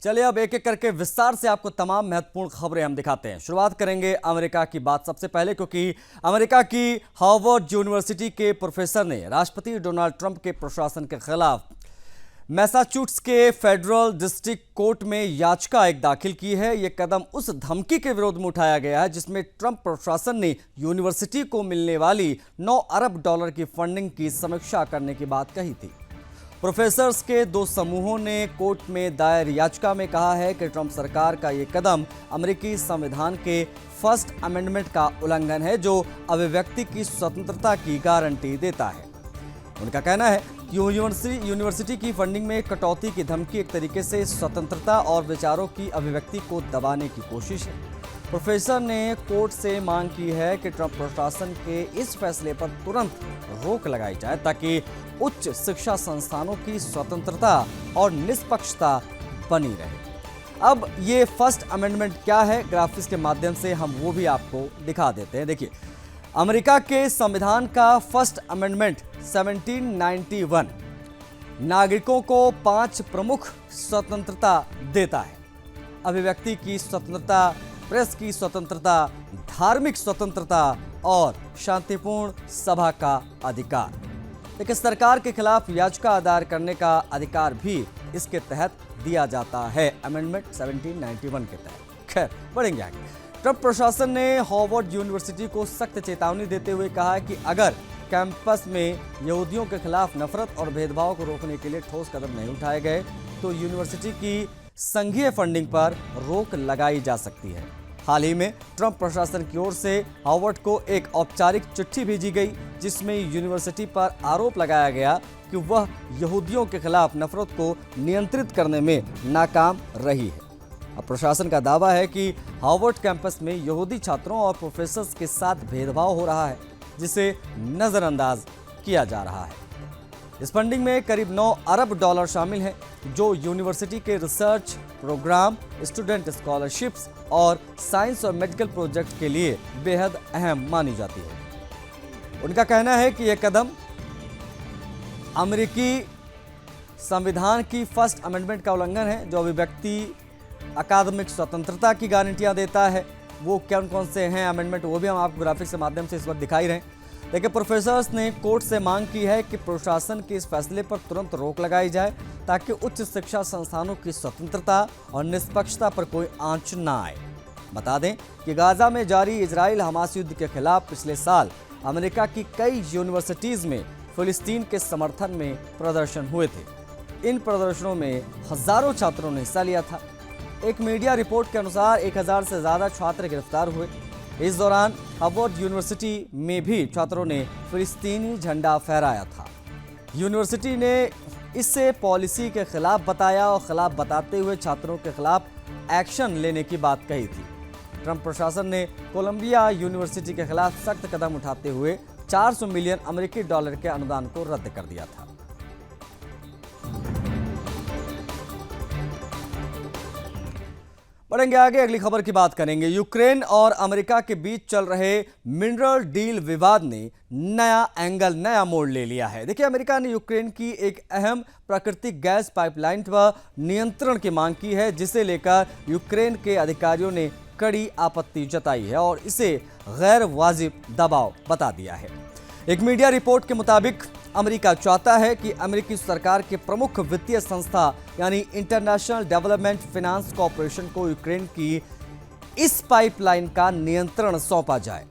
चलिए अब एक एक करके विस्तार से आपको तमाम महत्वपूर्ण खबरें हम दिखाते हैं। शुरुआत करेंगे अमेरिका की बात सबसे पहले, क्योंकि अमेरिका की हार्वर्ड यूनिवर्सिटी के प्रोफेसर ने राष्ट्रपति डोनाल्ड ट्रंप के प्रशासन के खिलाफ मैसाचुसेट्स के फेडरल डिस्ट्रिक्ट कोर्ट में याचिका दाखिल की है। यह कदम उस धमकी के विरोध में उठाया गया है जिसमें ट्रंप प्रशासन ने यूनिवर्सिटी को मिलने वाली 9 अरब डॉलर की फंडिंग की समीक्षा करने की बात कही थी। प्रोफेसर्स के 2 समूहों ने कोर्ट में दायर याचिका में कहा है कि ट्रंप सरकार का ये कदम अमेरिकी संविधान के फर्स्ट अमेंडमेंट का उल्लंघन है, जो अभिव्यक्ति की स्वतंत्रता की गारंटी देता है। उनका कहना है कि यूनिवर्सिटी की फंडिंग में कटौती की धमकी एक तरीके से स्वतंत्रता और विचारों की अभिव्यक्ति को दबाने की कोशिश है। प्रोफेसर ने कोर्ट से मांग की है कि ट्रंप प्रशासन के इस फैसले पर तुरंत रोक लगाई जाए ताकि उच्च शिक्षा संस्थानों की स्वतंत्रता और निष्पक्षता बनी रहे। अब ये फर्स्ट अमेंडमेंट क्या है, ग्राफिक्स के माध्यम से हम वो भी आपको दिखा देते हैं। देखिए, अमेरिका के संविधान का फर्स्ट अमेंडमेंट 1791 नागरिकों को 5 प्रमुख स्वतंत्रता देता है। अभिव्यक्ति की स्वतंत्रता, प्रेस की स्वतंत्रता, धार्मिक स्वतंत्रता और शांतिपूर्ण सभा का अधिकार। लेकिन सरकार के खिलाफ याचिका दायर करने का अधिकार भी इसके तहत दिया जाता है, अमेंडमेंट 1791 के तहत। खैर, बढ़ेंगे आगे। ट्रंप प्रशासन ने हार्वर्ड यूनिवर्सिटी को सख्त चेतावनी देते हुए कहा है कि अगर कैंपस में यहूदियों के खिलाफ नफरत और भेदभाव को रोकने के लिए ठोस कदम नहीं उठाए गए तो यूनिवर्सिटी की संघीय फंडिंग पर रोक लगाई जा सकती है। हाल ही में ट्रंप प्रशासन की ओर से हार्वर्ड को एक औपचारिक चिट्ठी भेजी गई जिसमें यूनिवर्सिटी पर आरोप लगाया गया कि वह यहूदियों के खिलाफ नफरत को नियंत्रित करने में नाकाम रही है। अब प्रशासन का दावा है कि हार्वर्ड कैंपस में यहूदी छात्रों और प्रोफेसर्स के साथ भेदभाव हो रहा है, जिसे नजरअंदाज किया जा रहा है। इस फंडिंग में करीब 9 अरब डॉलर शामिल हैं, जो यूनिवर्सिटी के रिसर्च प्रोग्राम, स्टूडेंट स्कॉलरशिप्स और साइंस और मेडिकल प्रोजेक्ट के लिए बेहद अहम मानी जाती है। उनका कहना है कि यह कदम अमेरिकी संविधान की फर्स्ट अमेंडमेंट का उल्लंघन है, जो अभिव्यक्ति, अकादमिक स्वतंत्रता की गारंटियां देता है। वो कौन कौन से हैं अमेंडमेंट, वो भी हम आपको ग्राफिक्स के माध्यम से इस वक्त दिखाई रहे हैं। लेकिन प्रोफेसर्स ने कोर्ट से मांग की है कि प्रशासन के इस फैसले पर तुरंत रोक लगाई जाए ताकि उच्च शिक्षा संस्थानों की स्वतंत्रता और निष्पक्षता पर कोई आंच न आए। बता दें कि गाजा में जारी इजराइल हमास युद्ध के खिलाफ पिछले साल अमेरिका की कई यूनिवर्सिटीज में फिलिस्तीन के समर्थन में प्रदर्शन हुए थे। इन प्रदर्शनों में हजारों छात्रों ने हिस्सा लिया था। एक मीडिया रिपोर्ट के अनुसार 1000 से ज्यादा छात्र गिरफ्तार हुए। इस दौरान हार्वर्ड यूनिवर्सिटी में भी छात्रों ने फिलिस्तीनी झंडा फहराया था। यूनिवर्सिटी ने इसे पॉलिसी के खिलाफ बताया और खिलाफ बताते हुए छात्रों के खिलाफ एक्शन लेने की बात कही थी। ट्रंप प्रशासन ने कोलंबिया यूनिवर्सिटी के खिलाफ सख्त कदम उठाते हुए 400 मिलियन अमेरिकी डॉलर के अनुदान को रद्द कर दिया था। बढ़ेंगे आगे, अगली खबर की बात करेंगे। यूक्रेन और अमेरिका के बीच चल रहे मिनरल डील विवाद ने नया एंगल, नया मोड़ ले लिया है। देखिए, अमेरिका ने यूक्रेन की एक अहम प्राकृतिक गैस पाइपलाइन पर नियंत्रण की मांग की है, जिसे लेकर यूक्रेन के अधिकारियों ने कड़ी आपत्ति जताई है और इसे गैर वाजिब दबाव बता दिया है। एक मीडिया रिपोर्ट के मुताबिक अमेरिका चाहता है कि अमेरिकी सरकार के प्रमुख वित्तीय संस्था यानी इंटरनेशनल डेवलपमेंट फाइनेंस कॉरपोरेशन को यूक्रेन की इस पाइपलाइन का नियंत्रण सौंपा जाए।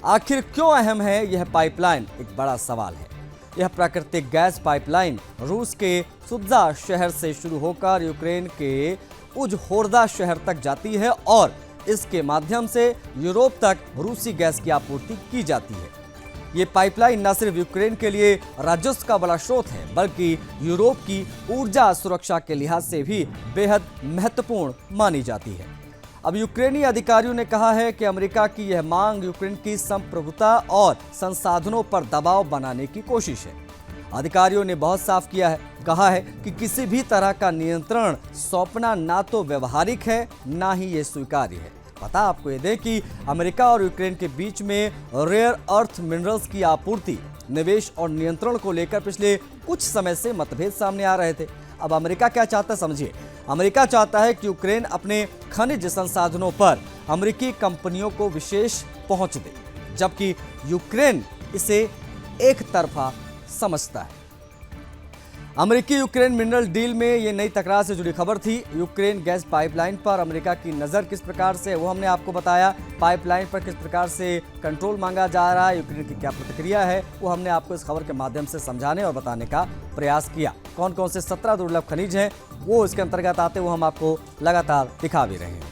आखिर क्यों अहम है यह पाइपलाइन, एक बड़ा सवाल है। यह प्राकृतिक गैस पाइपलाइन रूस के सुत्जा शहर से शुरू होकर यूक्रेन के उजहोर्दा शहर तक जाती है और इसके माध्यम से यूरोप तक रूसी गैस की आपूर्ति की जाती है। ये पाइपलाइन न सिर्फ यूक्रेन के लिए राजस्व का बड़ा स्रोत है, बल्कि यूरोप की ऊर्जा सुरक्षा के लिहाज से भी बेहद महत्वपूर्ण मानी जाती है। अब यूक्रेनी अधिकारियों ने कहा है कि अमेरिका की यह मांग यूक्रेन की संप्रभुता और संसाधनों पर दबाव बनाने की कोशिश है। अधिकारियों ने बहुत साफ कहा है कि किसी भी तरह का नियंत्रण सौंपना ना तो व्यवहारिक है, ना ही ये स्वीकार्य है। पता आपको ये दें कि अमेरिका और यूक्रेन के बीच में रेयर अर्थ मिनरल्स की आपूर्ति, निवेश और नियंत्रण को लेकर पिछले कुछ समय से मतभेद सामने आ रहे थे। अब अमेरिका क्या चाहता है समझिए। अमेरिका चाहता है कि यूक्रेन अपने खनिज संसाधनों पर अमेरिकी कंपनियों को विशेष पहुंच दे, जबकि यूक्रेन इसे एक तरफा समझता है। अमेरिकी यूक्रेन मिनरल डील में ये नई तकरार से जुड़ी खबर थी। यूक्रेन गैस पाइपलाइन पर अमेरिका की नज़र किस प्रकार से, वो हमने आपको बताया। पाइपलाइन पर किस प्रकार से कंट्रोल मांगा जा रहा है, यूक्रेन की क्या प्रतिक्रिया है, वो हमने आपको इस खबर के माध्यम से समझाने और बताने का प्रयास किया। कौन कौन से 17 दुर्लभ खनिज हैं वो इसके अंतर्गत आते हुए हम आपको लगातार दिखा भी रहे हैं।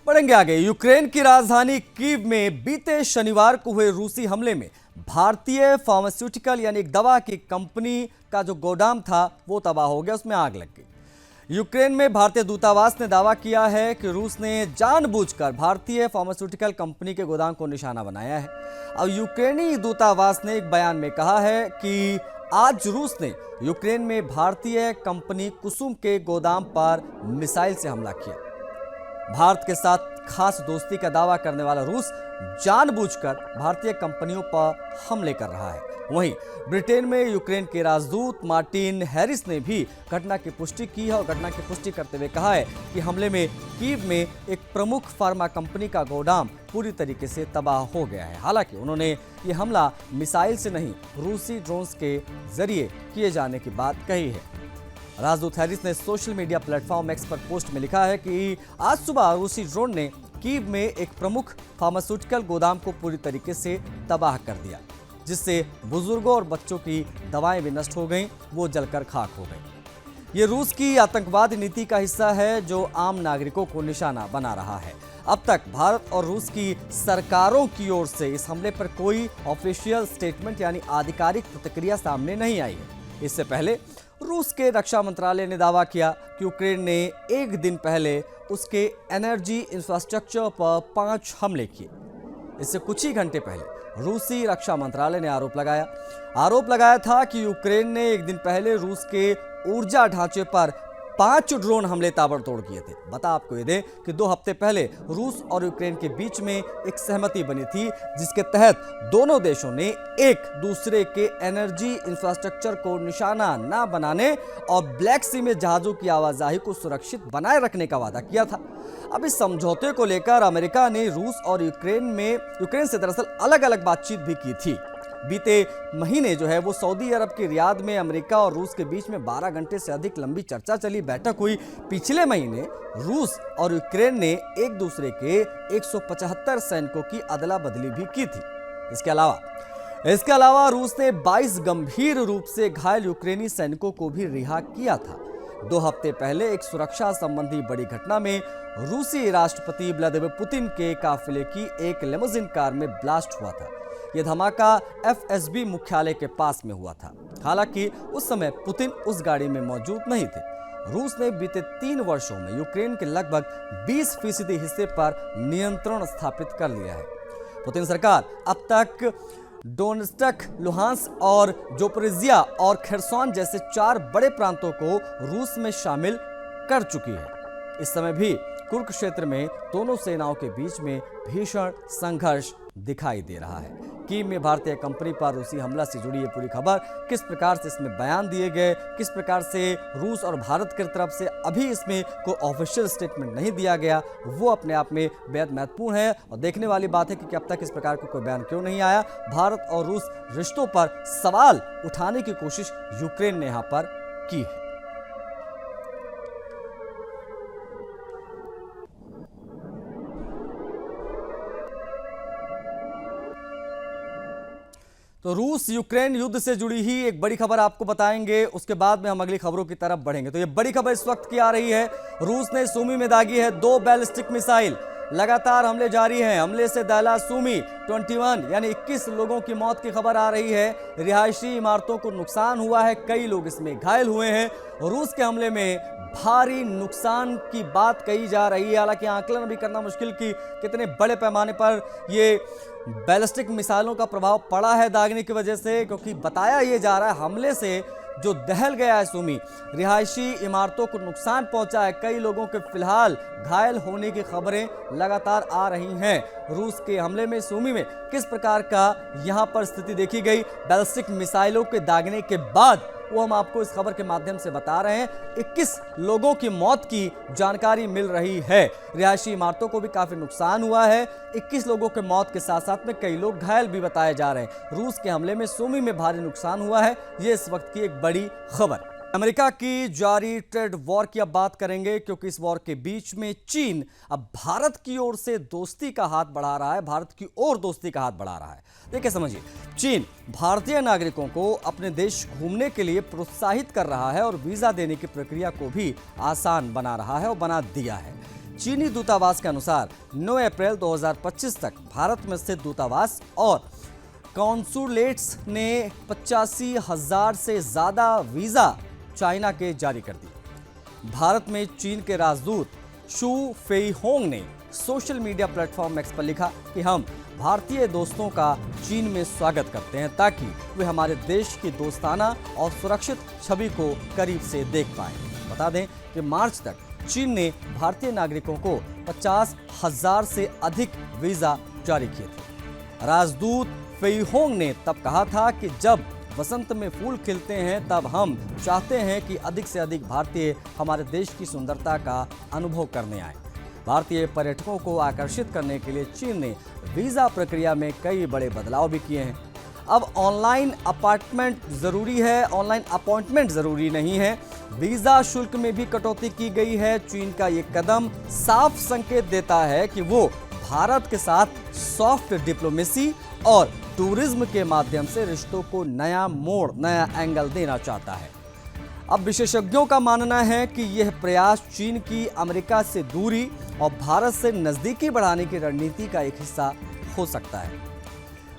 बढ़ेंगे आगे। यूक्रेन की राजधानी कीव में बीते शनिवार को हुए रूसी हमले में भारतीय फार्मास्यूटिकल यानी एक दवा की कंपनी का जो गोदाम था वो तबाह हो गया, उसमें आग लग गई। यूक्रेन में भारतीय दूतावास ने दावा किया है कि रूस ने जानबूझकर भारतीय फार्मास्यूटिकल कंपनी के गोदाम को निशाना बनाया है। अब यूक्रेनी दूतावास ने एक बयान में कहा है कि आज रूस ने यूक्रेन में भारतीय कंपनी कुसुम के गोदाम पर मिसाइल से हमला किया। भारत के साथ खास दोस्ती का दावा करने वाला रूस जानबूझकर भारतीय कंपनियों पर हमले कर रहा है। वहीं ब्रिटेन में यूक्रेन के राजदूत मार्टिन हैरिस ने भी घटना की पुष्टि की है और घटना की पुष्टि करते हुए कहा है कि हमले में कीव में एक प्रमुख फार्मा कंपनी का गोदाम पूरी तरीके से तबाह हो गया है। हालांकि उन्होंने ये हमला मिसाइल से नहीं, रूसी ड्रोन्स के जरिए किए जाने की बात कही है। राजदूत हैरिस ने सोशल मीडिया प्लेटफॉर्म एक्स पर पोस्ट में लिखा है कि आज सुबह रूसी ड्रोन ने कीव में एक प्रमुख फार्मास्यूटिकल गोदाम को पूरी तरीके से तबाह कर दिया, जिससे बुजुर्गों और बच्चों की दवाएं भी नष्ट हो गईं, वो जलकर खाक हो गई। ये रूस की आतंकवाद नीति का हिस्सा है जो आम नागरिकों को निशाना बना रहा है। अब तक भारत और रूस की सरकारों की ओर से इस हमले पर कोई ऑफिशियल स्टेटमेंट यानी आधिकारिक प्रतिक्रिया सामने नहीं आई है। इससे पहले रूस के रक्षा मंत्रालय ने दावा किया कि यूक्रेन ने एक दिन पहले उसके एनर्जी इंफ्रास्ट्रक्चर पर 5 हमले किए। इससे कुछ ही घंटे पहले रूसी रक्षा मंत्रालय ने आरोप लगाया था कि यूक्रेन ने एक दिन पहले रूस के ऊर्जा ढांचे पर 5 ड्रोन हमले ताबड़तोड़ किए थे। बता आपको ये दें कि 2 हफ्ते पहले रूस और यूक्रेन के बीच में एक सहमति बनी थी, जिसके तहत दोनों देशों ने एक दूसरे के एनर्जी इंफ्रास्ट्रक्चर को निशाना न बनाने और ब्लैक सी में जहाजों की आवाजाही को सुरक्षित बनाए रखने का वादा किया था। अब इस समझौते को लेकर अमेरिका ने रूस और यूक्रेन से दरअसल अलग अलग बातचीत भी की थी। बीते महीने जो है वो सऊदी अरब के रियाद में अमेरिका और रूस के बीच में 12 घंटे से अधिक लंबी चर्चा चली, बैठक हुई। पिछले महीने रूस और यूक्रेन ने एक दूसरे के 175 सैनिकों की अदला बदली भी की थी। इसके अलावा रूस ने 22 गंभीर रूप से घायल यूक्रेनी सैनिकों को भी रिहा किया था। 2 हफ्ते पहले एक सुरक्षा संबंधी बड़ी घटना में रूसी राष्ट्रपति व्लादिमीर पुतिन के काफिले की एक लिमोजिन कार में ब्लास्ट हुआ था। यह धमाका एफएसबी मुख्यालय के पास में हुआ था। हालांकि उस समय पुतिन उस गाड़ी में मौजूद नहीं थे। रूस ने बीते 3 वर्षों में यूक्रेन के लगभग 20% हिस्से पर नियंत्रण स्थापित कर लिया है। पुतिन सरकार अब तक डोनेत्स्क, लुहांस्क और ज़ापोरिज़िया और खेर्सोन जैसे 4 बड़े प्रांतों को रूस में शामिल कर चुकी है। इस समय भी कुर्क क्षेत्र में दोनों सेनाओं के बीच में भीषण संघर्ष दिखाई दे रहा है। कीव में भारतीय कंपनी पर रूसी हमला से जुड़ी ये पूरी खबर, किस प्रकार से इसमें बयान दिए गए, किस प्रकार से रूस और भारत की तरफ से अभी इसमें कोई ऑफिशियल स्टेटमेंट नहीं दिया गया, वो अपने आप में बेहद महत्वपूर्ण है। और देखने वाली बात है कि अब तक इस प्रकार का कोई बयान क्यों नहीं आया। भारत और रूस रिश्तों पर सवाल उठाने की कोशिश यूक्रेन ने यहाँ पर की है। तो रूस यूक्रेन युद्ध से जुड़ी ही एक बड़ी खबर आपको बताएंगे, उसके बाद में हम अगली खबरों की तरफ बढ़ेंगे। तो ये बड़ी खबर इस वक्त की आ रही है, रूस ने सुमी में दागी है 2 बैलिस्टिक मिसाइल। लगातार हमले जारी हैं। हमले से दाला सुमी 21 यानी 21 लोगों की मौत की खबर आ रही है। रिहायशी इमारतों को नुकसान हुआ है, कई लोग इसमें घायल हुए हैं। रूस के हमले में भारी नुकसान की बात कही जा रही है। हालांकि आकलन भी करना मुश्किल कि कितने बड़े पैमाने पर ये बैलिस्टिक मिसाइलों का प्रभाव पड़ा है दागने की वजह से, क्योंकि बताया ये जा रहा है हमले से जो दहल गया है सूमी। रिहायशी इमारतों को नुकसान पहुंचा है, कई लोगों के फिलहाल घायल होने की खबरें लगातार आ रही हैं। रूस के हमले में सूमी में किस प्रकार का यहां पर स्थिति देखी गई, बैलिस्टिक मिसाइलों के दागने के बाद, वो हम आपको इस खबर के माध्यम से बता रहे हैं। 21 लोगों की मौत की जानकारी मिल रही है। रिहायशी इमारतों को भी काफी नुकसान हुआ है। 21 लोगों के मौत के साथ साथ में कई लोग घायल भी बताए जा रहे हैं। रूस के हमले में सूमी में भारी नुकसान हुआ है, ये इस वक्त की एक बड़ी खबर। अमेरिका की जारी ट्रेड वॉर की अब बात करेंगे, क्योंकि इस वॉर के बीच में चीन अब भारत की ओर से दोस्ती का हाथ बढ़ा रहा है, भारत की ओर दोस्ती का हाथ बढ़ा रहा है। देखिए समझिए, चीन भारतीय नागरिकों को अपने देश घूमने के लिए प्रोत्साहित कर रहा है और वीजा देने की प्रक्रिया को भी आसान बना रहा है और बना दिया है। चीनी दूतावास के अनुसार 9 अप्रैल 2025 तक भारत में स्थित दूतावास और कॉन्सुलेट्स ने 85,000 से ज्यादा वीजा चाइना के जारी कर दिए। भारत में चीन के राजदूत शू फेईहोंग ने सोशल मीडिया प्लेटफॉर्म एक्स पर लिखा कि हम भारतीय दोस्तों का चीन में स्वागत करते हैं ताकि वे हमारे देश की दोस्ताना और सुरक्षित छवि को करीब से देख पाएं। बता दें कि मार्च तक चीन ने भारतीय नागरिकों को 50,000 से अधिक वीजा जारी किए थे। राजदूत फेईहोंग ने तब कहा था कि जब वसंत में फूल खिलते हैं तब हम चाहते हैं कि अधिक से अधिक भारतीय हमारे देश की सुंदरता का अनुभव करने आए। भारतीय पर्यटकों को आकर्षित करने के लिए चीन ने वीजा प्रक्रिया में कई बड़े बदलाव भी किए हैं। अब ऑनलाइन अपॉइंटमेंट जरूरी नहीं है। वीजा शुल्क में भी कटौती की गई है। चीन का ये कदम साफ संकेत देता है कि वो भारत के साथ सॉफ्ट डिप्लोमेसी और टूरिज्म के माध्यम से रिश्तों को नया मोड़, नया एंगल देना चाहता है। अब विशेषज्ञों का मानना है कि यह प्रयास चीन की अमेरिका से दूरी और भारत से नजदीकी बढ़ाने की रणनीति का एक हिस्सा हो सकता है।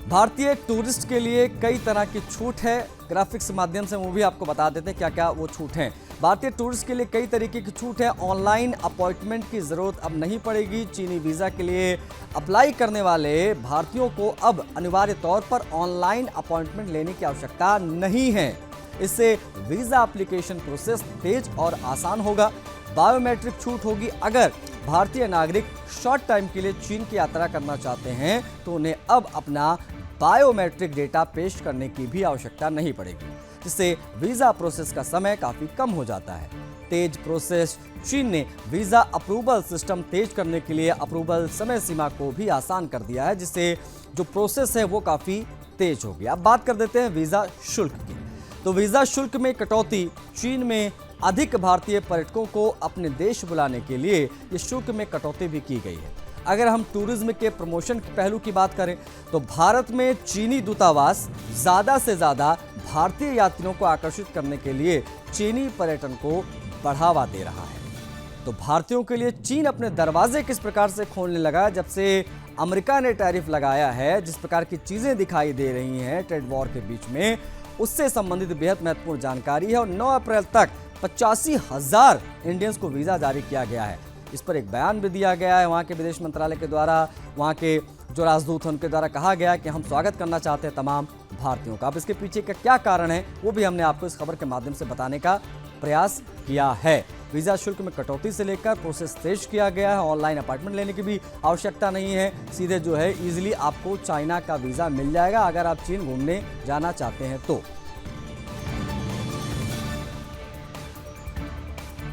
भारतीय टूरिस्ट के लिए कई तरह की छूट है। ग्राफिक्स के माध्यम से वो भी आपको बता देते हैं क्या क्या वो छूट हैं। भारतीय टूरिस्ट के लिए कई तरीके की छूट है। ऑनलाइन अपॉइंटमेंट की जरूरत अब नहीं पड़ेगी। चीनी वीजा के लिए अप्लाई करने वाले भारतीयों को अब अनिवार्य तौर पर ऑनलाइन अपॉइंटमेंट लेने की आवश्यकता नहीं है। इससे वीजा एप्लीकेशन प्रोसेस तेज और आसान होगा। बायोमेट्रिक छूट होगी। अगर भारतीय नागरिक शॉर्ट टाइम के लिए चीन की यात्रा करना चाहते हैं तो उन्हें अब अपना बायोमेट्रिक डेटा पेश करने की भी आवश्यकता नहीं पड़ेगी, जिससे वीजा प्रोसेस का समय काफी कम हो जाता है। तेज प्रोसेस। चीन ने वीजा अप्रूवल सिस्टम तेज करने के लिए अप्रूवल समय सीमा को भी आसान कर दिया है, जिससे जो प्रोसेस है वो काफी तेज होगी। अब बात कर देते हैं वीजा शुल्क की। तो वीजा शुल्क में कटौती। चीन में अधिक भारतीय पर्यटकों को अपने देश बुलाने के लिए ये शुल्क में कटौती भी की गई है। अगर हम टूरिज्म के प्रमोशन के पहलू की बात करें तो भारत में चीनी दूतावास ज़्यादा से ज़्यादा भारतीय यात्रियों को आकर्षित करने के लिए चीनी पर्यटन को बढ़ावा दे रहा है। तो भारतीयों के लिए चीन अपने दरवाजे किस प्रकार से खोलने लगा जब से अमेरिका ने टैरिफ लगाया है, जिस प्रकार की चीज़ें दिखाई दे रही हैं ट्रेड वॉर के बीच में, उससे संबंधित बेहद महत्वपूर्ण जानकारी है। और 9 अप्रैल तक 85,000 इंडियंस को वीज़ा जारी किया गया है। इस पर एक बयान भी दिया गया है वहाँ के विदेश मंत्रालय के द्वारा। वहाँ के जो राजदूत हैं उनके द्वारा कहा गया कि हम स्वागत करना चाहते हैं तमाम भारतीयों का। अब इसके पीछे का क्या कारण है वो भी हमने आपको इस खबर के माध्यम से बताने का प्रयास किया है। वीज़ा शुल्क में कटौती से लेकर प्रोसेस तेज किया गया है। ऑनलाइन अपॉइंटमेंट लेने की भी आवश्यकता नहीं है। सीधे जो है ईजिली आपको चाइना का वीज़ा मिल जाएगा अगर आप चीन घूमने जाना चाहते हैं तो।